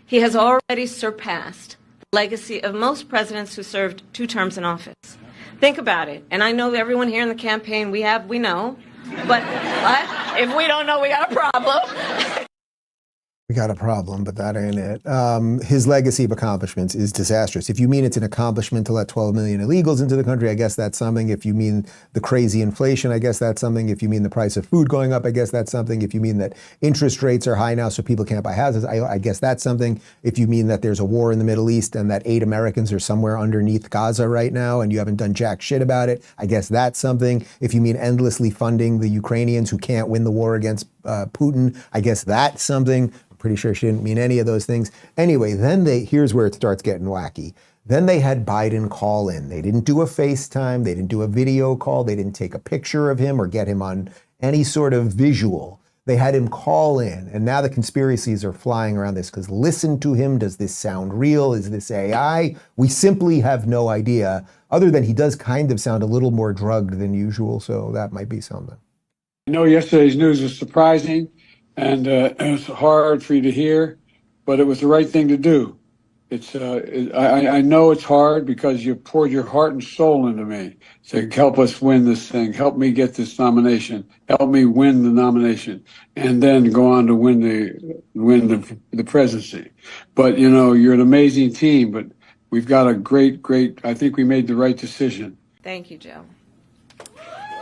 he has already surpassed the legacy of most presidents who served 2 terms in office. Think about it. And I know everyone here in the campaign, we know. But if we don't know, we got a problem. We got a problem, but that ain't it. His legacy of accomplishments is disastrous. If you mean it's an accomplishment to let 12 million illegals into the country, I guess that's something. If you mean the crazy inflation, I guess that's something. If you mean the price of food going up, I guess that's something. If you mean that interest rates are high now so people can't buy houses, I guess that's something. If you mean that there's a war in the Middle East and that 8 Americans are somewhere underneath Gaza right now and you haven't done jack shit about it, I guess that's something. If you mean endlessly funding the Ukrainians who can't win the war against Putin, I guess that's something. Pretty sure she didn't mean any of those things. Anyway, then here's where it starts getting wacky. Then they had Biden call in. They didn't do a FaceTime. They didn't do a video call. They didn't take a picture of him or get him on any sort of visual. They had him call in. And now the conspiracies are flying around this because listen to him. Does this sound real? Is this AI? We simply have no idea, other than he does kind of sound a little more drugged than usual. So that might be something. I know yesterday's news was surprising. And it was hard for you to hear, but it was the right thing to do. I know it's hard because you poured your heart and soul into me to help us win this thing, help me get this nomination, help me win the nomination, and then go on to win the presidency. But you know, you're an amazing team. But we've got a great. I think we made the right decision. Thank you, Joe.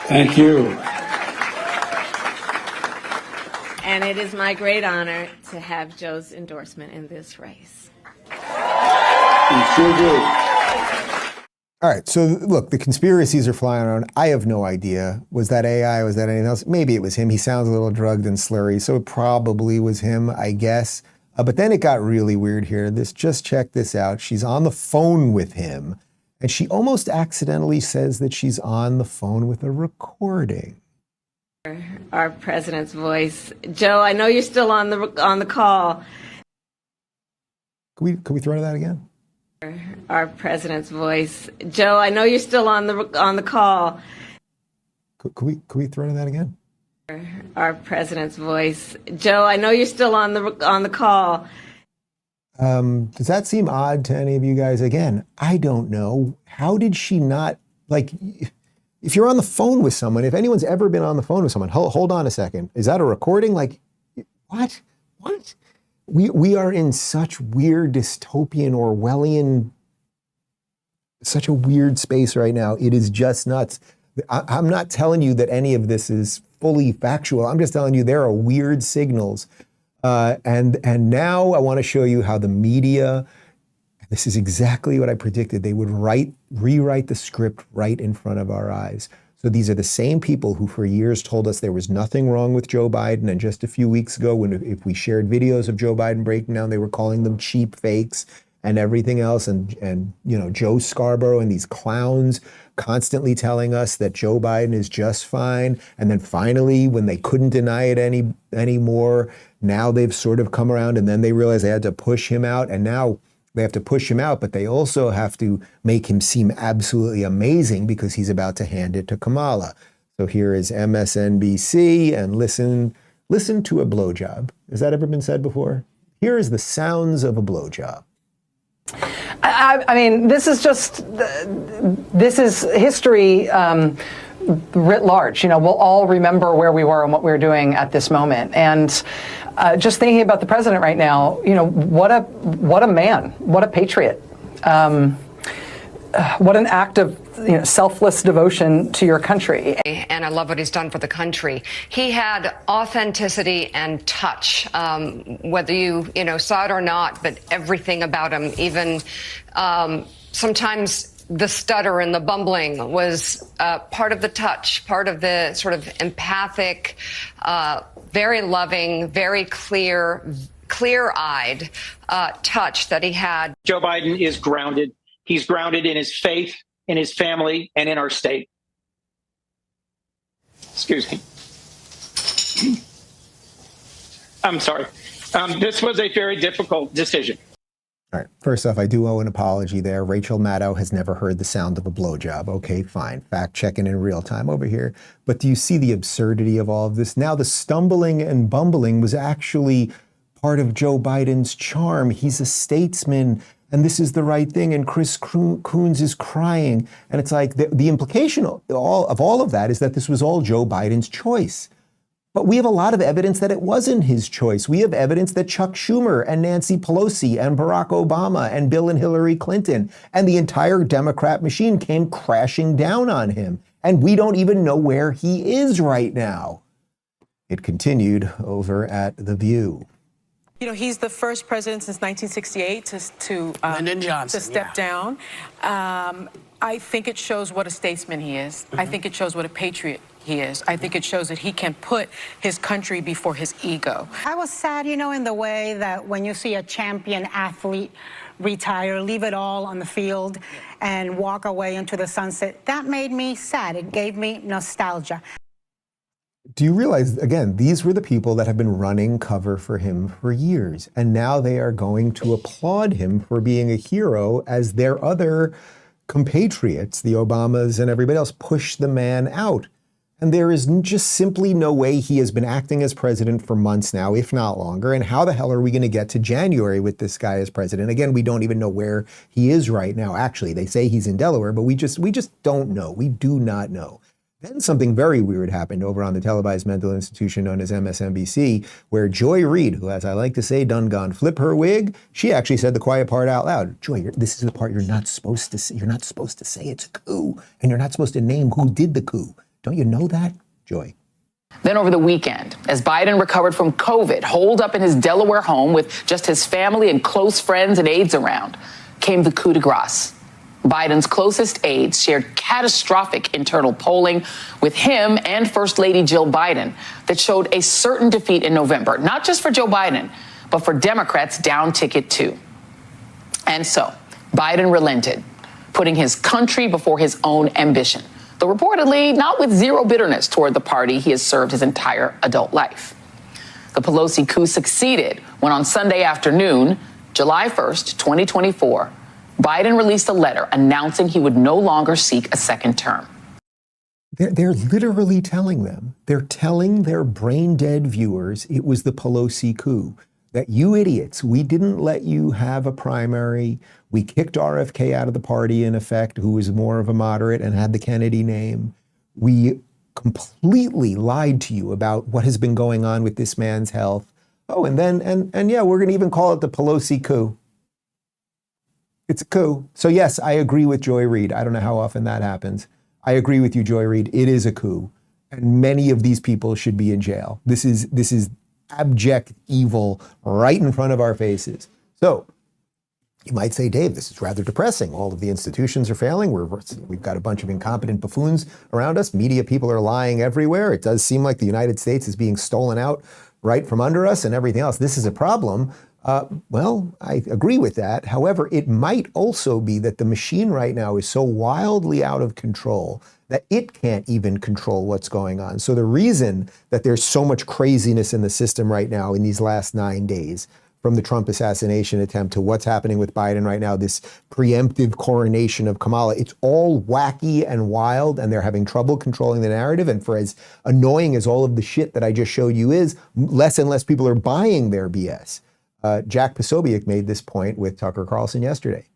Thank you. And it is my great honor to have Joe's endorsement in this race. You sure do. All right, so look, the conspiracies are flying around. I have no idea. Was that AI? Was that anything else? Maybe it was him. He sounds a little drugged and slurry, so it probably was him, I guess. But then it got really weird here. Just check this out. She's on the phone with him, and she almost accidentally says that she's on the phone with a recording. Our president's voice. Joe, I know you're still on the call. Could we throw that again? Our president's voice. Joe, I know you're still on the call. Could we throw that again? Our president's voice. Joe, I know you're still on the call. Does that seem odd to any of you guys? Again, I don't know. How did she not, like, if you're on the phone with someone, if anyone's ever been on the phone with someone, hold on a second. Is that a recording? Like, what? We are in such weird dystopian Orwellian, such a weird space right now. It is just nuts. I'm not telling you that any of this is fully factual. I'm just telling you there are weird signals. And now I want to show you how the media, this is exactly what I predicted. They would rewrite the script right in front of our eyes. So these are the same people who for years told us there was nothing wrong with Joe Biden. And just a few weeks ago, if we shared videos of Joe Biden breaking down, they were calling them cheap fakes and everything else. And you know, Joe Scarborough and these clowns constantly telling us that Joe Biden is just fine. And then finally, when they couldn't deny it anymore, now they've sort of come around, and then they realized they had to push him out. And now they have to push him out, but they also have to make him seem absolutely amazing because he's about to hand it to Kamala. So here is MSNBC, and listen to a blowjob. Has that ever been said before? Here is the sounds of a blowjob. I mean, this is history writ large. You know, we'll all remember where we were and what we were doing at this moment. And just thinking about the president right now, you know, what a man, what a patriot, what an act of selfless devotion to your country. And I love what he's done for the country. He had authenticity and touch, whether you saw it or not, but everything about him, even sometimes the stutter and the bumbling was part of the touch, part of the sort of empathic, very loving, very clear-eyed touch that he had. Joe Biden is grounded. He's grounded in his faith, in his family, and in our state. Excuse me. I'm sorry. This was a very difficult decision. All right. First off, I do owe an apology there. Rachel Maddow has never heard the sound of a blowjob. Okay, fine. Fact checking in real time over here. But do you see the absurdity of all of this? Now the stumbling and bumbling was actually part of Joe Biden's charm. He's a statesman, and this is the right thing. And Chris Coons is crying. And it's like the implication of all of that is that this was all Joe Biden's choice. But we have a lot of evidence that it wasn't his choice. We have evidence that Chuck Schumer and Nancy Pelosi and Barack Obama and Bill and Hillary Clinton and the entire Democrat machine came crashing down on him. And we don't even know where he is right now. It continued over at The View. You know, he's the first president since 1968 to step down. I think it shows what a statesman he is. I think it shows what a patriot he is. I think it shows that he can put his country before his ego. I was sad, you know, in the way that when you see a champion athlete retire, leave it all on the field and walk away into the sunset, that made me sad. It gave me nostalgia. Do you realize, again, these were the people that have been running cover for him for years, and now they are going to applaud him for being a hero as their other compatriots, the Obamas and everybody else, push the man out. And there is just simply no way. He has been acting as president for months now, if not longer. And how the hell are we going to get to January with this guy as president? Again, we don't even know where he is right now. Actually, they say he's in Delaware, but we just don't know. We do not know. Then something very weird happened over on the televised mental institution known as MSNBC, where Joy Reid, who, as I like to say, done gone flip her wig, she actually said the quiet part out loud. Joy, this is the part you're not supposed to say. You're not supposed to say it's a coup, and you're not supposed to name who did the coup. Don't you know that, Joy? Then over the weekend, as Biden recovered from COVID, holed up in his Delaware home with just his family and close friends and aides around, came the coup de grace. Biden's closest aides shared catastrophic internal polling with him and First Lady Jill Biden that showed a certain defeat in November, not just for Joe Biden, but for Democrats down ticket too. And so Biden relented, putting his country before his own ambition, though reportedly not with zero bitterness toward the party he has served his entire adult life. The Pelosi coup succeeded when on Sunday afternoon, July 1st, 2024, Biden released a letter announcing he would no longer seek a second term. They're literally telling them, they're telling their brain-dead viewers it was the Pelosi coup. That you idiots, we didn't let you have a primary. We kicked RFK out of the party, in effect, who was more of a moderate and had the Kennedy name. We completely lied to you about what has been going on with this man's health. Oh, and yeah, we're going to even call it the Pelosi coup. It's a coup. So yes, I agree with Joy Reid. I don't know how often that happens. I agree with you, Joy Reid. It is a coup. And many of these people should be in jail. This is abject evil right in front of our faces. So you might say, Dave, this is rather depressing. All of the institutions are failing. We've got a bunch of incompetent buffoons around us. Media people are lying everywhere. It does seem like the United States is being stolen out right from under us and everything else. This is a problem. Well, I agree with that. However, it might also be that the machine right now is so wildly out of control that it can't even control what's going on. So the reason that there's so much craziness in the system right now in these last 9 days, from the Trump assassination attempt to what's happening with Biden right now, this preemptive coronation of Kamala, it's all wacky and wild, and they're having trouble controlling the narrative. And for as annoying as all of the shit that I just showed you is, less and less people are buying their BS. Jack Posobiec made this point with Tucker Carlson yesterday.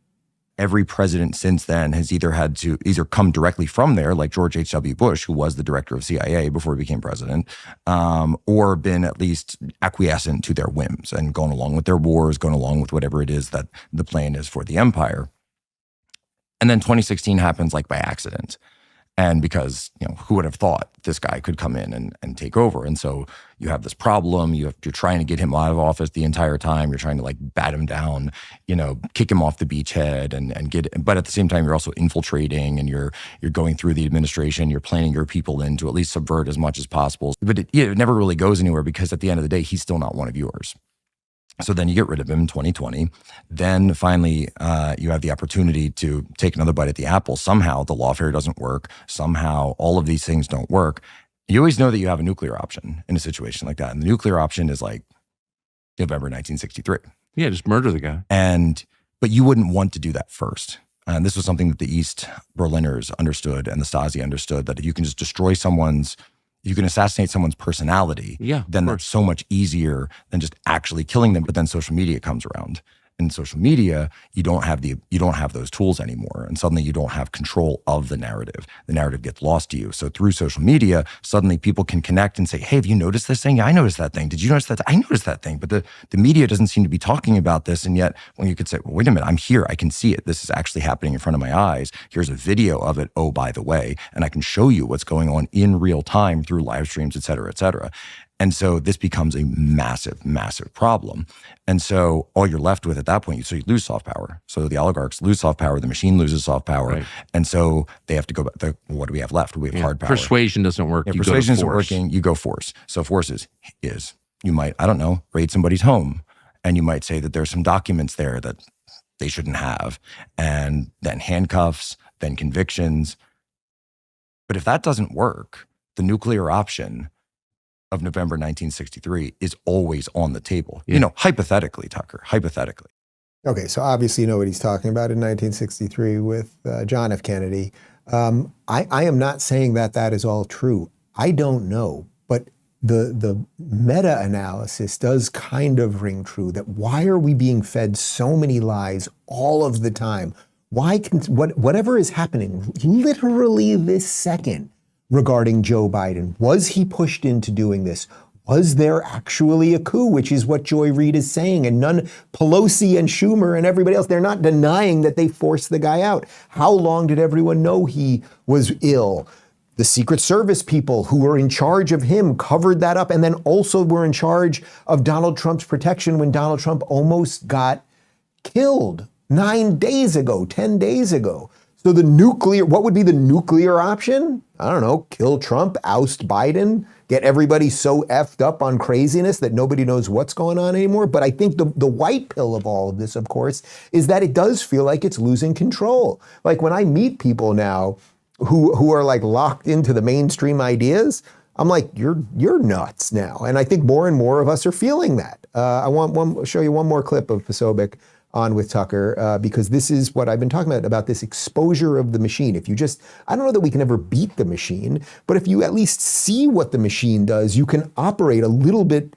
Every president since then has either had to come directly from there, like George H.W. Bush, who was the director of CIA before he became president, or been at least acquiescent to their whims and going along with their wars, going along with whatever it is that the plan is for the empire. And then 2016 happens like by accident. And because, who would have thought this guy could come in and take over? And so you have this problem. You're trying to get him out of office the entire time. You're trying to bat him down, kick him off the beachhead but at the same time, you're also infiltrating and you're going through the administration. You're planning your people in to at least subvert as much as possible. But it never really goes anywhere because at the end of the day, he's still not one of yours. So then you get rid of him in 2020. Then finally, you have the opportunity to take another bite at the apple. Somehow the lawfare doesn't work. Somehow all of these things don't work. You always know that you have a nuclear option in a situation like that. And the nuclear option is like November 1963. Yeah, just murder the guy. But you wouldn't want to do that first. And this was something that the East Berliners understood and the Stasi understood, that if you can just you can assassinate someone's personality, then that's so much easier than just actually killing them. But then social media comes around. In social media, you don't have those tools anymore. And suddenly you don't have control of the narrative. The narrative gets lost to you. So through social media, suddenly people can connect and say, hey, have you noticed this thing? Yeah, I noticed that thing. Did you notice that? I noticed that thing. But the media doesn't seem to be talking about this. And yet when you could say, well, wait a minute, I'm here. I can see it. This is actually happening in front of my eyes. Here's a video of it. Oh, by the way, and I can show you what's going on in real time through live streams, et cetera, et cetera. And so this becomes a massive, massive problem. And so all you're left with at that point, so you lose soft power. So the oligarchs lose soft power, the machine loses soft power. Right. And so they have to go back. What do we have left? We have hard power. Persuasion doesn't work. Yeah, persuasion isn't working. You go force. So force is you might, I don't know, raid somebody's home. And you might say that there's some documents there that they shouldn't have. And then handcuffs, then convictions. But if that doesn't work, the nuclear option of November 1963 is always on the table. Yeah. Hypothetically, Tucker, hypothetically. Okay, so obviously you know what he's talking about in 1963 with John F. Kennedy. I am not saying that is all true. I don't know, but the meta-analysis does kind of ring true, that why are we being fed so many lies all of the time? Why can whatever is happening literally this second regarding Joe Biden, was he pushed into doing this? Was there actually a coup, which is what Joy Reid is saying? And Pelosi and Schumer and everybody else, they're not denying that they forced the guy out. How long did everyone know he was ill? The Secret Service people who were in charge of him covered that up, and then also were in charge of Donald Trump's protection when Donald Trump almost got killed 9 days ago, 10 days ago. So what would be the nuclear option? I don't know, kill Trump, oust Biden, get everybody so effed up on craziness that nobody knows what's going on anymore. But I think the white pill of all of this, of course, is that it does feel like it's losing control. Like when I meet people now who are like locked into the mainstream ideas, I'm like, you're nuts now. And I think more and more of us are feeling that. I want to show you one more clip of Posobiec on with Tucker, because this is what I've been talking about this exposure of the machine. If you I don't know that we can ever beat the machine, but if you at least see what the machine does, you can operate a little bit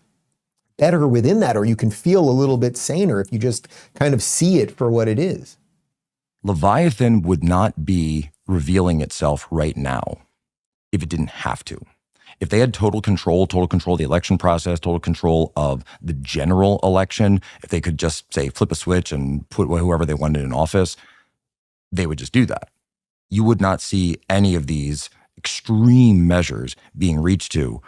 better within that, or you can feel a little bit saner if you just kind of see it for what it is. Leviathan would not be revealing itself right now if it didn't have to. If they had total control of the election process, total control of the general election, if they could just say flip a switch and put whoever they wanted in office, they would just do that. You would not see any of these extreme measures being reached to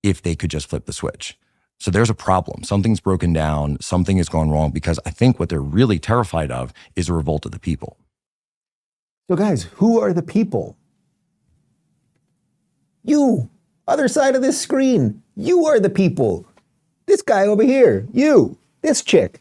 if they could just flip the switch. So there's a problem. Something's broken down. Something has gone wrong, because I think what they're really terrified of is a revolt of the people. So guys, who are the people? You. Other side of this screen, you are the people. This guy over here, you, this chick,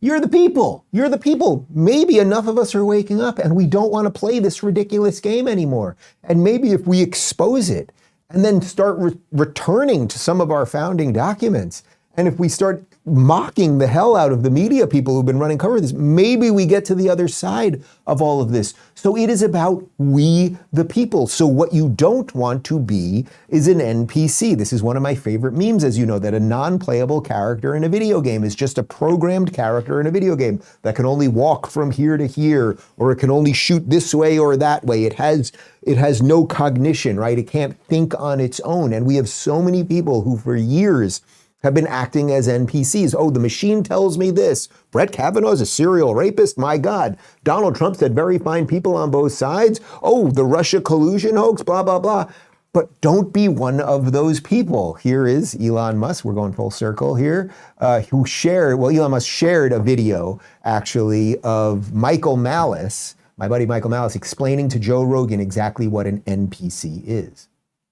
you're the people. You're the people. Maybe enough of us are waking up and we don't want to play this ridiculous game anymore. And maybe if we expose it and then start returning to some of our founding documents, and if we start mocking the hell out of the media people who've been running cover of this, maybe we get to the other side of all of this. So it is about we the people. So what you don't want to be is an NPC. This is one of my favorite memes, as you know, that a non-playable character in a video game is just a programmed character in a video game that can only walk from here to here, or it can only shoot this way or that way. It has no cognition, right? It can't think on its own. And we have so many people who for years have been acting as NPCs. Oh, the machine tells me this. Brett Kavanaugh's a serial rapist? My God. Donald Trump said very fine people on both sides. Oh, the Russia collusion hoax, blah, blah, blah. But don't be one of those people. Here is Elon Musk, we're going full circle here, Elon Musk shared a video, actually, of Michael Malice, my buddy Michael Malice, explaining to Joe Rogan exactly what an NPC is.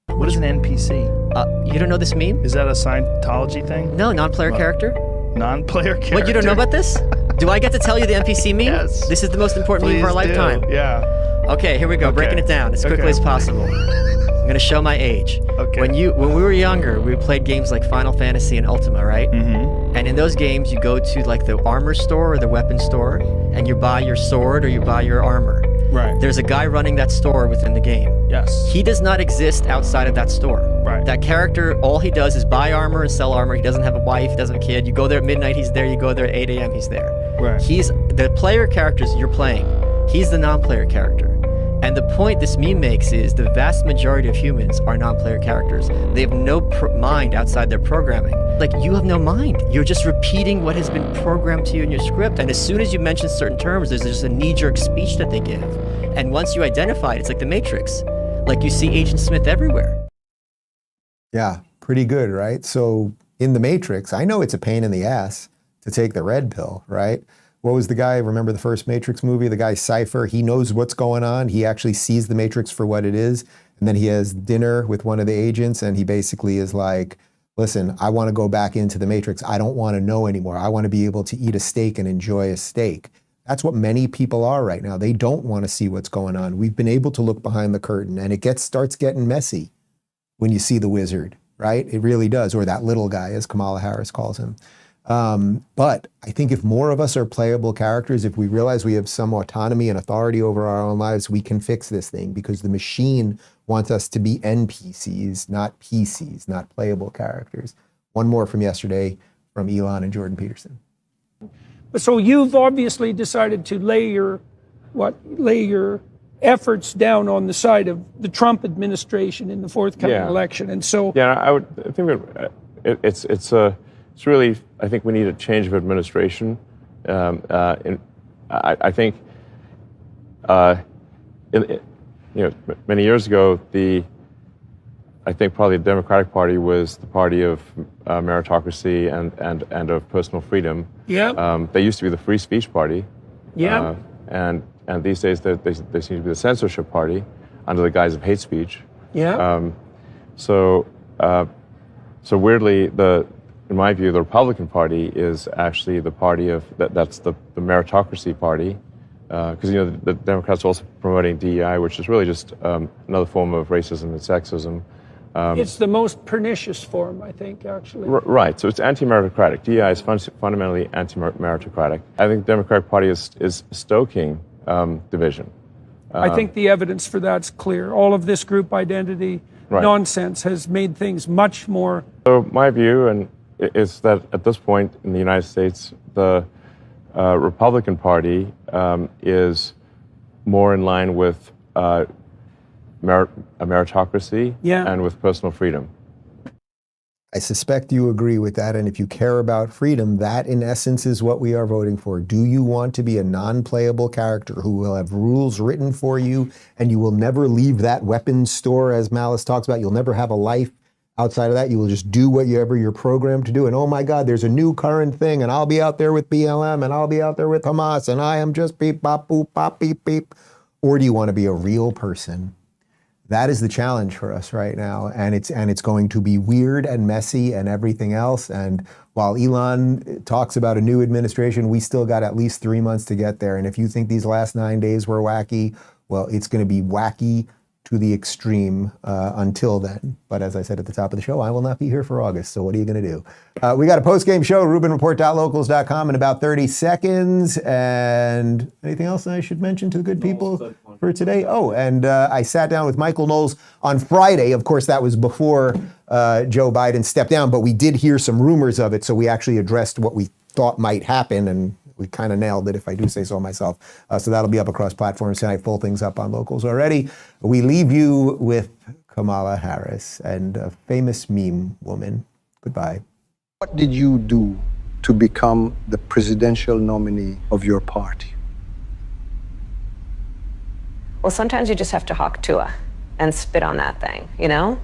What is an NPC? You don't know this meme? Is that a Scientology thing? No, non-player character. Non-player character? What, you don't know about this? Do I get to tell you the NPC meme? Yes. This is the most important meme of our lifetime. Yeah. Okay, here we go, breaking it down as quickly as possible. I'm gonna show my age. Okay. When we were younger, we played games like Final Fantasy and Ultima, right? Mm-hmm. And in those games, you go to like the armor store or the weapon store, and you buy your sword or you buy your armor. Right. There's a guy running that store within the game. Yes. He does not exist outside of that store. Right. That character, all he does is buy armor and sell armor. He doesn't have a wife, he doesn't have a kid. You go there at midnight, he's there. You go there at 8 a.m., he's there. Right. He's the player characters you're playing. He's the non-player character. And the point this meme makes is the vast majority of humans are non-player characters. They have no mind outside their programming. Like, you have no mind. You're just repeating what has been programmed to you in your script. And as soon as you mention certain terms, there's just a knee-jerk speech that they give. And once you identify it, it's like the Matrix. Like, you see Agent Smith everywhere. Yeah, pretty good, right? So in the Matrix, I know it's a pain in the ass to take the red pill, right? What was the guy, remember the first Matrix movie? The guy Cypher, he knows what's going on. He actually sees the Matrix for what it is. And then he has dinner with one of the agents and he basically is like, listen, I want to go back into the Matrix. I don't want to know anymore. I want to be able to eat a steak and enjoy a steak. That's what many people are right now. They don't want to see what's going on. We've been able to look behind the curtain and it starts getting messy when you see the wizard, right? It really does. Or that little guy, as Kamala Harris calls him. But I think if more of us are playable characters, if we realize we have some autonomy and authority over our own lives, we can fix this thing because the machine wants us to be NPCs, not PCs, not playable characters. One more from yesterday from Elon and Jordan Peterson. So you've obviously decided to lay your efforts down on the side of the Trump administration in the forthcoming election, and so I think it's really, I think we need a change of administration. I think many years ago I think probably the Democratic Party was the party of meritocracy and of personal freedom. Yeah. They used to be the free speech party. Yeah. And these days they seem to be the censorship party under the guise of hate speech. Yeah. So weirdly, in my view, the Republican Party is actually the party of that's the meritocracy party. Because the Democrats are also promoting DEI, which is really just another form of racism and sexism. It's the most pernicious form, I think, actually. Right. So it's anti-meritocratic. DEI is fundamentally anti-meritocratic. I think the Democratic Party is stoking division. I think the evidence for that's clear. All of this group identity nonsense has made things much more. So my view is that at this point in the United States, the Republican Party is more in line with meritocracy and with personal freedom. I suspect you agree with that, and if you care about freedom, that in essence is what we are voting for. Do you want to be a non-playable character who will have rules written for you and you will never leave that weapons store, as Malice talks about? You'll never have a life outside of that. You will just do whatever you're programmed to do. And oh my God, there's a new current thing, and I'll be out there with BLM, and I'll be out there with Hamas, and I am just beep, bop, boop, bop, beep, beep. Or do you want to be a real person? That is the challenge for us right now, and it's going to be weird and messy and everything else. And while Elon talks about a new administration, we still got at least 3 months to get there. And if you think these last 9 days were wacky, well, it's going to be wacky to the extreme until then. But as I said at the top of the show, I will not be here for August, so what are you going to do? We got a post-game show, RubinReport.locals.com, in about 30 seconds. And anything else I should mention to the good people for today? Oh, and I sat down with Michael Knowles on Friday. Of course, that was before Joe Biden stepped down, but we did hear some rumors of it, so we actually addressed what we thought might happen, and we kind of nailed it, if I do say so myself. So that'll be up across platforms tonight. Full things up on Locals already. We leave you with Kamala Harris and a famous meme woman. Goodbye. What did you do to become the presidential nominee of your party? Well, sometimes you just have to hawk Tua and spit on that thing, you know?